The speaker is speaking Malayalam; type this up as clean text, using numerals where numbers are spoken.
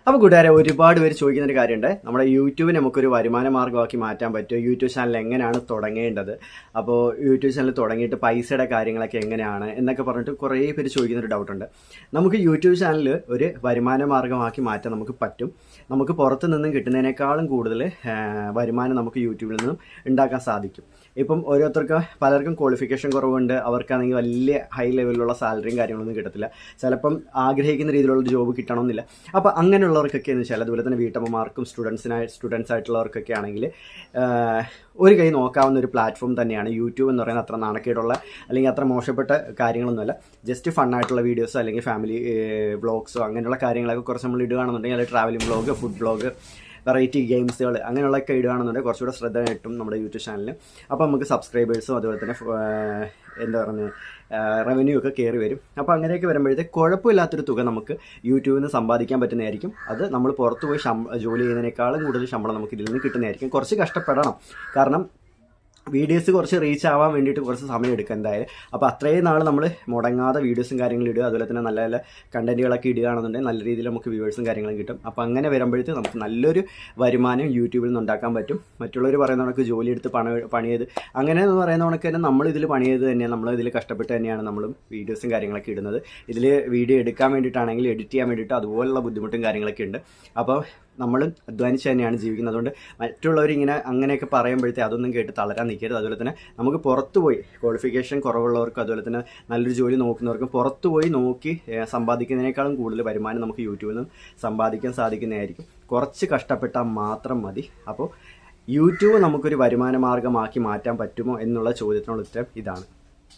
അപ്പോൾ കൂട്ടുകാരെ ഒരുപാട് പേര് ചോദിക്കുന്നൊരു കാര്യമുണ്ട്. നമ്മുടെ യൂട്യൂബിനെ നമുക്കൊരു വരുമാന മാർഗ്ഗമാക്കി മാറ്റാൻ പറ്റുമോ? യൂട്യൂബ് ചാനൽ എങ്ങനെയാണ് തുടങ്ങേണ്ടത്? അപ്പോൾ യൂട്യൂബ് ചാനൽ തുടങ്ങിയിട്ട് പൈസയുടെ കാര്യങ്ങളൊക്കെ എങ്ങനെയാണ് എന്നൊക്കെ പറഞ്ഞിട്ട് കുറേ പേര് ചോദിക്കുന്നൊരു ഡൗട്ടുണ്ട്. നമുക്ക് യൂട്യൂബ് ചാനൽ ഒരു വരുമാന മാർഗ്ഗമാക്കി മാറ്റാൻ നമുക്ക് പറ്റും. നമുക്ക് പുറത്ത് നിന്നും കിട്ടുന്നതിനേക്കാളും കൂടുതൽ വരുമാനം നമുക്ക് യൂട്യൂബിൽ നിന്നും ഉണ്ടാക്കാൻ സാധിക്കും. ഇപ്പം പലർക്കും ക്വാളിഫിക്കേഷൻ കുറവുണ്ട്. അവർക്കാണെങ്കിൽ വലിയ ഹൈ ലെവലിലുള്ള സാലറിയും കാര്യങ്ങളൊന്നും കിട്ടത്തില്ല. ചിലപ്പം ആഗ്രഹിക്കുന്ന രീതിയിലുള്ള ജോബ് കിട്ടണമെന്നില്ല. അപ്പോൾ അങ്ങനെയുള്ളവർക്കൊക്കെ എന്ന് വെച്ചാൽ അതുപോലെ തന്നെ വീട്ടമ്മമാർക്കും സ്റ്റുഡൻസ് ആയിട്ടുള്ളവർക്കൊക്കെ ആണെങ്കിൽ ഒരു കൈ നോക്കാവുന്ന ഒരു പ്ലാറ്റ്ഫോം തന്നെയാണ് യൂട്യൂബ് എന്ന് പറയുന്നത്. അത്ര നാണക്കേടുള്ള അല്ലെങ്കിൽ അത്ര മോശപ്പെട്ട കാര്യങ്ങളൊന്നുമല്ല. ജസ്റ്റ് ഫണ്ണായിട്ടുള്ള വീഡിയോസോ അല്ലെങ്കിൽ ഫാമിലി വ്ളോഗ്സോ അങ്ങനെയുള്ള കാര്യങ്ങളൊക്കെ കുറച്ച് നമ്മൾ ഇടുകയാണെന്നുണ്ടെങ്കിൽ അത് travelling vlog, food vlog, variety ഗെയിംസുകൾ അങ്ങനെയുള്ളതൊക്കെ ഇടുകയാണെന്നുണ്ടെങ്കിൽ കുറച്ചുകൂടെ ശ്രദ്ധ കിട്ടും നമ്മുടെ യൂട്യൂബ് ചാനലിൽ. അപ്പോൾ നമുക്ക് സബ്സ്ക്രൈബേഴ്സും അതുപോലെ തന്നെ എന്താ പറയുന്നത് റവന്യൂ ഒക്കെ കയറി വരും. അപ്പോൾ അങ്ങനെയൊക്കെ വരുമ്പോഴത്തേക്ക് കുഴപ്പമില്ലാത്തൊരു തുക നമുക്ക് യൂട്യൂബിൽ നിന്ന് സമ്പാദിക്കാൻ പറ്റുന്നതായിരിക്കും. അത് നമ്മൾ പുറത്ത് പോയി ജോലി ചെയ്യുന്നതിനേക്കാളും കൂടുതൽ ശമ്പളം നമുക്ക് ഇതിൽ നിന്ന് കിട്ടുന്നതായിരിക്കും. കുറച്ച് കഷ്ടപ്പെടണം, കാരണം വീഡിയോസ് കുറച്ച് റീച്ച് ആവാൻ വേണ്ടിയിട്ട് കുറച്ച് സമയം എടുക്കുക എന്തായാലും. അപ്പോൾ അത്രയും നാൾ നമ്മൾ മുടങ്ങാതെ വീഡിയോസും കാര്യങ്ങളും ഇടുക, അതുപോലെ തന്നെ നല്ല നല്ല കണ്ടൻറ്റുകളൊക്കെ ഇടുകയാണെന്നുണ്ടെങ്കിൽ നല്ല രീതിയിൽ നമുക്ക് വ്യൂവേഴ്സും കാര്യങ്ങളും കിട്ടും. അപ്പോൾ അങ്ങനെ വരുമ്പോഴത്തേക്ക് നമുക്ക് നല്ലൊരു വരുമാനം യൂട്യൂബിൽ നിന്ന് ഉണ്ടാക്കാൻ പറ്റും. മറ്റുള്ളവർ പറയുന്ന കണക്ക് ജോലി എടുത്ത് പണി ചെയ്ത് അങ്ങനെ എന്ന് പറയുന്ന കണക്ക് തന്നെ നമ്മളിതിൽ പണി ചെയ്ത് തന്നെയാണ്, നമ്മളിതിൽ കഷ്ടപ്പെട്ട് തന്നെയാണ് നമ്മളും വീഡിയോസും കാര്യങ്ങളൊക്കെ ഇടുന്നത്. ഇതിൽ വീഡിയോ എടുക്കാൻ വേണ്ടിയിട്ടാണെങ്കിൽ എഡിറ്റ് ചെയ്യാൻ വേണ്ടിയിട്ട് അതുപോലുള്ള ബുദ്ധിമുട്ടും കാര്യങ്ങളൊക്കെ ഉണ്ട്. അപ്പോൾ നമ്മൾ അധ്വാനിച്ച് തന്നെയാണ് ജീവിക്കുന്നത്. അതുകൊണ്ട് മറ്റുള്ളവർ അങ്ങനെയൊക്കെ പറയുമ്പോഴത്തേ അതൊന്നും കേട്ട് തളരാൻ നിൽക്കരുത്. അതുപോലെ തന്നെ നമുക്ക് പുറത്തു പോയി ക്വാളിഫിക്കേഷൻ കുറവുള്ളവർക്കും അതുപോലെ തന്നെ നല്ലൊരു ജോലി നോക്കുന്നവർക്കും പുറത്തു പോയി നോക്കി സമ്പാദിക്കുന്നതിനേക്കാളും കൂടുതൽ വരുമാനം നമുക്ക് യൂട്യൂബിൽ നിന്നും സമ്പാദിക്കാൻ സാധിക്കുന്നതായിരിക്കും. കുറച്ച് കഷ്ടപ്പെട്ടാൽ മാത്രം മതി. അപ്പോൾ യൂട്യൂബ് നമുക്കൊരു വരുമാന മാർഗ്ഗമാക്കി മാറ്റാൻ പറ്റുമോ എന്നുള്ള ചോദ്യത്തിനുള്ള ഉത്തരം ഇതാണ്.